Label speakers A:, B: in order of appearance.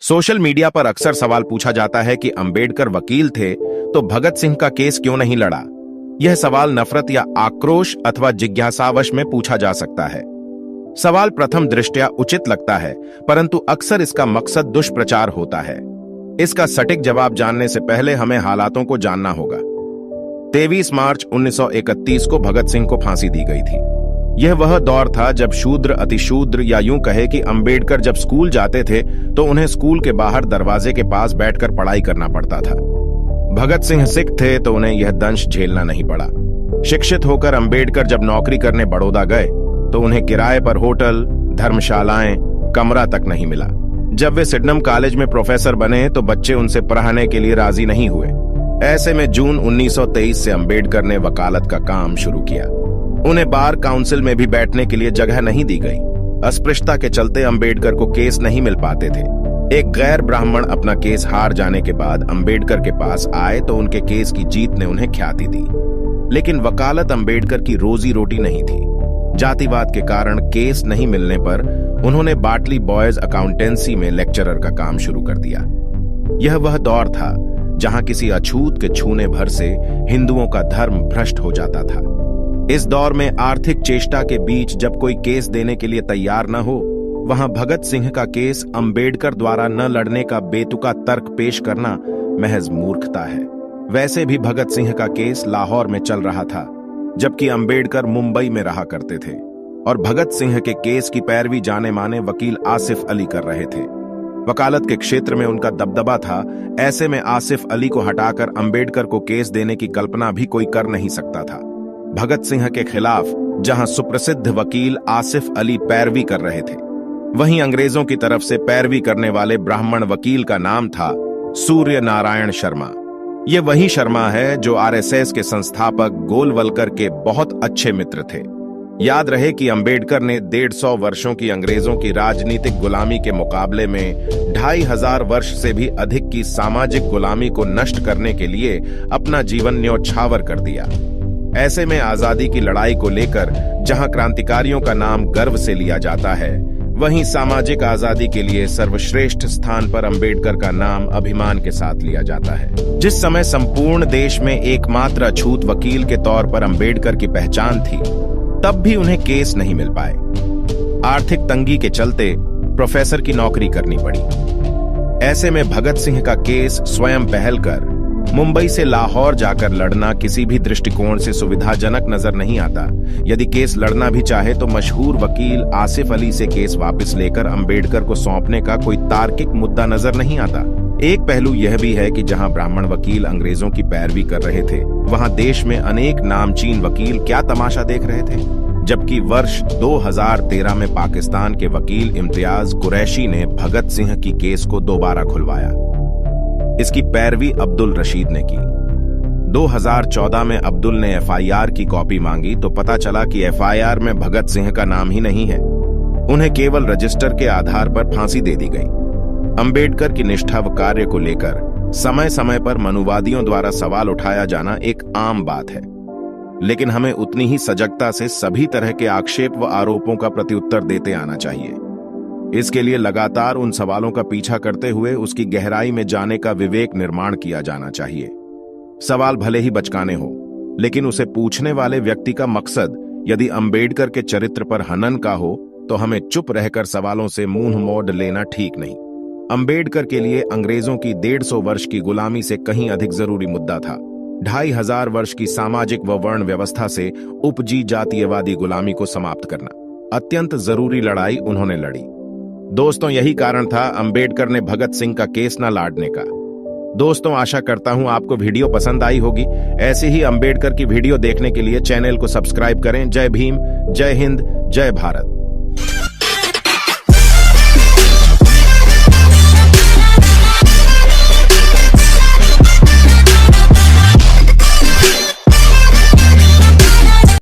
A: Social media पर अक्सर सवाल पूछा जाता है कि अंबेडकर वकील थे तो भगत सिंह का केस क्यों नहीं लड़ा। यह सवाल नफरत या आक्रोश अथवा जिज्ञासावश में पूछा जा सकता है। सवाल प्रथम दृष्टया उचित लगता है, परंतु अक्सर इसका मकसद दुष्प्रचार होता है। इसका सटीक जवाब जानने से पहले हमें हालातों को जानना होगा। 23 मार्च 1931 को भगत सिंह को फांसी दी गई थी। यह वह दौर था जब शूद्र अतिशूद्र या यूं कहे कि अंबेडकर जब स्कूल जाते थे तो उन्हें स्कूल के बाहर दरवाजे के पास बैठकर पढ़ाई करना पड़ता था। भगत सिंह सिख थे तो उन्हें यह दंश झेलना नहीं पड़ा। शिक्षित होकर अंबेडकर जब नौकरी करने बड़ौदा गए तो उन्हें किराए पर होटल, धर्मशालाएं, कमरा तक नहीं मिला। जब वे सिडनम कॉलेज में प्रोफेसर बने तो बच्चे उनसे पढ़ाने के लिए राजी नहीं हुए। ऐसे में जून 1923 से अंबेडकर ने वकालत का काम शुरू किया। उन्हें बार काउंसिल में भी बैठने के लिए जगह नहीं दी गई। अस्पृश्यता के चलते अंबेडकर को केस नहीं मिल पाते थे। एक गैर ब्राह्मण अपना केस हार जाने के बाद अंबेडकर के पास आए तो उनके केस की जीत ने उन्हें ख्याति दी। लेकिन वकालत अंबेडकर की रोजी रोटी नहीं थी। जातिवाद के कारण केस नहीं मिलने पर उन्होंने बाटली बॉयज अकाउंटेंसी में लेक्चरर का काम शुरू कर दिया। यह वह दौर था जहां किसी अछूत के छूने भर से हिंदुओं का धर्म भ्रष्ट हो जाता था। इस दौर में आर्थिक चेष्टा के बीच जब कोई केस देने के लिए तैयार न हो, वहां भगत सिंह का केस अंबेडकर द्वारा न लड़ने का बेतुका तर्क पेश करना महज मूर्खता है। वैसे भी भगत सिंह का केस लाहौर में चल रहा था, जबकि अंबेडकर मुंबई में रहा करते थे और भगत सिंह के केस की पैरवी जाने माने वकील आसिफ अली कर रहे थे। वकालत के क्षेत्र में उनका दबदबा था। ऐसे में आसिफ अली को हटाकर अंबेडकर को केस देने की कल्पना भी कोई कर नहीं सकता था। भगत सिंह के खिलाफ जहां सुप्रसिद्ध वकील आसिफ अली पैरवी कर रहे थे, वहीं अंग्रेजों की तरफ से पैरवी करने वाले ब्राह्मण वकील का नाम था सूर्य नारायण शर्मा। ये वही शर्मा है जो आरएसएस के संस्थापक गोलवलकर के बहुत अच्छे मित्र थे। याद रहे कि अंबेडकर ने 150 वर्षों की अंग्रेजों की राजनीतिक गुलामी के मुकाबले में 2500 वर्ष से भी अधिक की सामाजिक गुलामी को नष्ट करने के लिए अपना जीवन न्योछावर कर दिया। ऐसे में आजादी की लड़ाई को लेकर जहां क्रांतिकारियों का नाम गर्व से लिया जाता है, वहीं सामाजिक आजादी के लिए सर्वश्रेष्ठ स्थान पर अंबेडकर का नाम अभिमान के साथ लिया जाता है। जिस समय संपूर्ण देश में एकमात्र अछूत वकील के तौर पर अंबेडकर की पहचान थी, तब भी उन्हें केस नहीं मिल पाए। आर्थिक तंगी के चलते प्रोफेसर की नौकरी करनी पड़ी। ऐसे में भगत सिंह का केस स्वयं पहल कर मुंबई से लाहौर जाकर लड़ना किसी भी दृष्टिकोण से सुविधाजनक नजर नहीं आता। यदि केस लड़ना भी चाहे तो मशहूर वकील आसिफ अली से केस वापस लेकर अंबेडकर को सौंपने का कोई तार्किक मुद्दा नजर नहीं आता। एक पहलू यह भी है कि जहां ब्राह्मण वकील अंग्रेजों की पैरवी कर रहे थे, वहां देश में अनेक नामचीन वकील क्या तमाशा देख रहे थे। जबकि वर्ष 2013 में पाकिस्तान के वकील इम्तियाज कुरैशी ने भगत सिंह की केस को दोबारा खुलवाया। इसकी पैरवी अब्दुल रशीद ने की। 2014 में अब्दुल ने एफआईआर की कॉपी मांगी तो पता चला कि एफआईआर में भगत सिंह का नाम ही नहीं है। उन्हें केवल रजिस्टर के आधार पर फांसी दे दी गई। अंबेडकर की निष्ठा व कार्य को लेकर समय समय पर मनुवादियों द्वारा सवाल उठाया जाना एक आम बात है, लेकिन हमें उतनी ही सजगता से सभी तरह के आक्षेप व आरोपों का प्रत्युत्तर देते आना चाहिए। इसके लिए लगातार उन सवालों का पीछा करते हुए उसकी गहराई में जाने का विवेक निर्माण किया जाना चाहिए। सवाल भले ही बचकाने हो, लेकिन उसे पूछने वाले व्यक्ति का मकसद यदि अंबेडकर के चरित्र पर हनन का हो तो हमें चुप रहकर सवालों से मुंह मोड़ लेना ठीक नहीं। अंबेडकर के लिए अंग्रेजों की 150 वर्ष की गुलामी से कहीं अधिक जरूरी मुद्दा था 2500 वर्ष की सामाजिक व वर्ण व्यवस्था से उपजी जातीयवादी गुलामी को समाप्त करना। अत्यंत जरूरी लड़ाई उन्होंने लड़ी। दोस्तों, यही कारण था अंबेडकर ने भगत सिंह का केस न लड़ने का। दोस्तों, आशा करता हूं आपको वीडियो पसंद आई होगी। ऐसे ही अंबेडकर की वीडियो देखने के लिए चैनल को सब्सक्राइब करें। जय भीम, जय हिंद, जय भारत।